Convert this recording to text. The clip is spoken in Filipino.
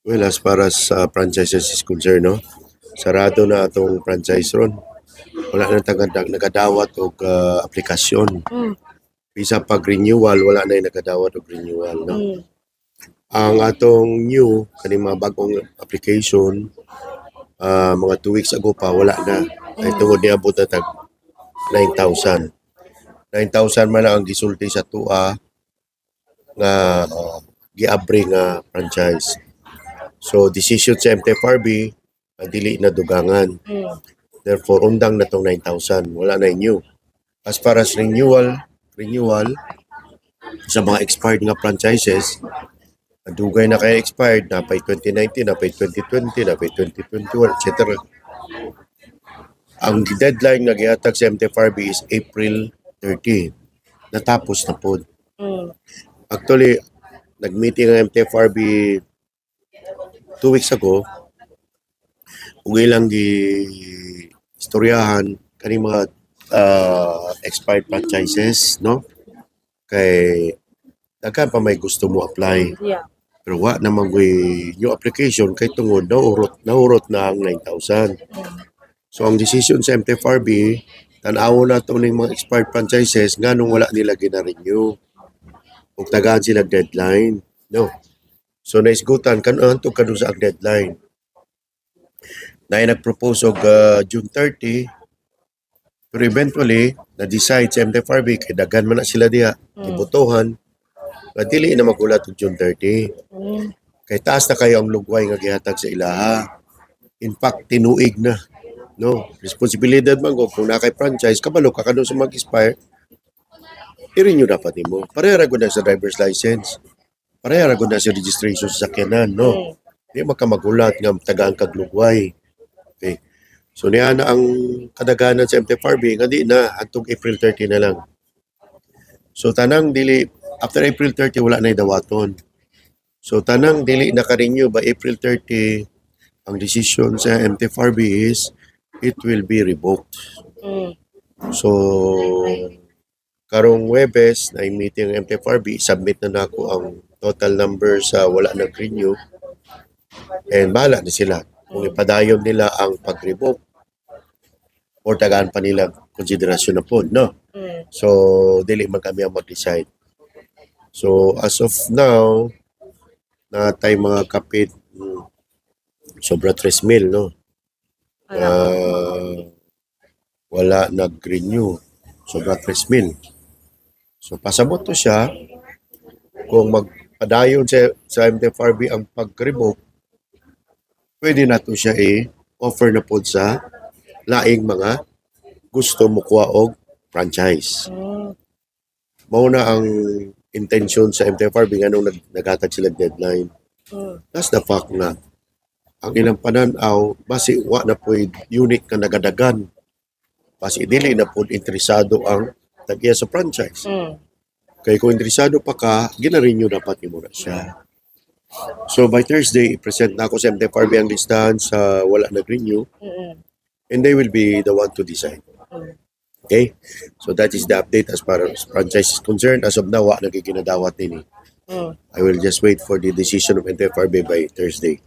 Well, as far as franchises is concerned, no? Sarado na atong franchise ron. Wala na nagadawat og aplikasyon. Bisa pag renewal, wala na yung nagadawat og renewal, no? Ang atong new, kaning mga bagong application, mga 2 weeks ago pa, wala na. Ay tungod niabot na tag 9,000. 9,000 man lang ang gisulti sa tua nga giabre nga franchise. So, decision sa MTFRB, dili na dugangan. Therefore, undang na itong 9,000. Wala na yung new. As far as renewal sa mga expired nga franchises, dugay na kaya expired, na pay 2019, na pay 2020, na pay 2021, etc. Ang deadline na gihatag sa MTFRB is April 30. Natapos na po. Actually, nag-meeting ang MTFRB 2 weeks ago, ug ilang istoryahan kaning mga expired franchises, no? Kay daghan pa may gusto mo apply. Yeah. Pero wa naman new application kay tungod naurot na ang 9,000. So ang decision sa MTFRB, tan-awo na to ning mga expired franchises nganong wala nila gina-renew. Ug tagaan sila deadline, no? So naisgutan kanto kadto sa deadline. Na nag-propose og June 30, pero eventually na-decide sa MTFRB kay daghan man na sila diha ibotohan nga dili na magulat og June 30. Kay taas na kayo ang lugway nga gihatag sa ilaha. In fact, tinuig na, no? Responsibilidad man ko kung nakay franchise kabalo ka kadto sa mag-expire, i-renew dapat nimo. Pareha ra gud na sa driver's license. Pareha ra gud na sa registration sa sakyanan, no? Di makamagulat nga tagaan kag lugway. Okay. So niya na ang kadaganan sa MTFRB nga di na hangtod April 30 na lang. So tanang dili after April 30 wala na dawaton. So tanang dili naka-renew by April 30, ang decision sa MTFRB is it will be revoked. So karong Webes na meeting ng MTFRB, submit na nako ang total number sa wala nag-renew. And bahala na sila kung ipadayon nila ang pag-revoke or tagaan pa nila konsiderasyon na po, no? So, dili man kami ang mag-decide. So, as of now, na tayo mga kapit, sobra 3,000, no? Wala nag-renew. Sobra 3,000. So, pasabot to siya kung magpadayon sa MTFRB ang pag-revoke, pwede na to siya offer na po sa laing mga gusto mo kuha og franchise. Mao na ang intention sa MTFRB nga nung naghatag sila deadline. That's the fact na ang ilang pananaw, basi wa na po unit ka nagadagan. Basi dili na po interesado ang tagya sa franchise. Kaya kung interesado pa ka, gina-renew dapat mo na siya. So by Thursday, i-present na ako sa MTFRB ang listahan sa wala nag-renew. And they will be the one to decide. Okay? So that is the update as far as franchise is concerned. As of now, wala nagiginadawat nini. I will just wait for the decision of MTFRB by Thursday.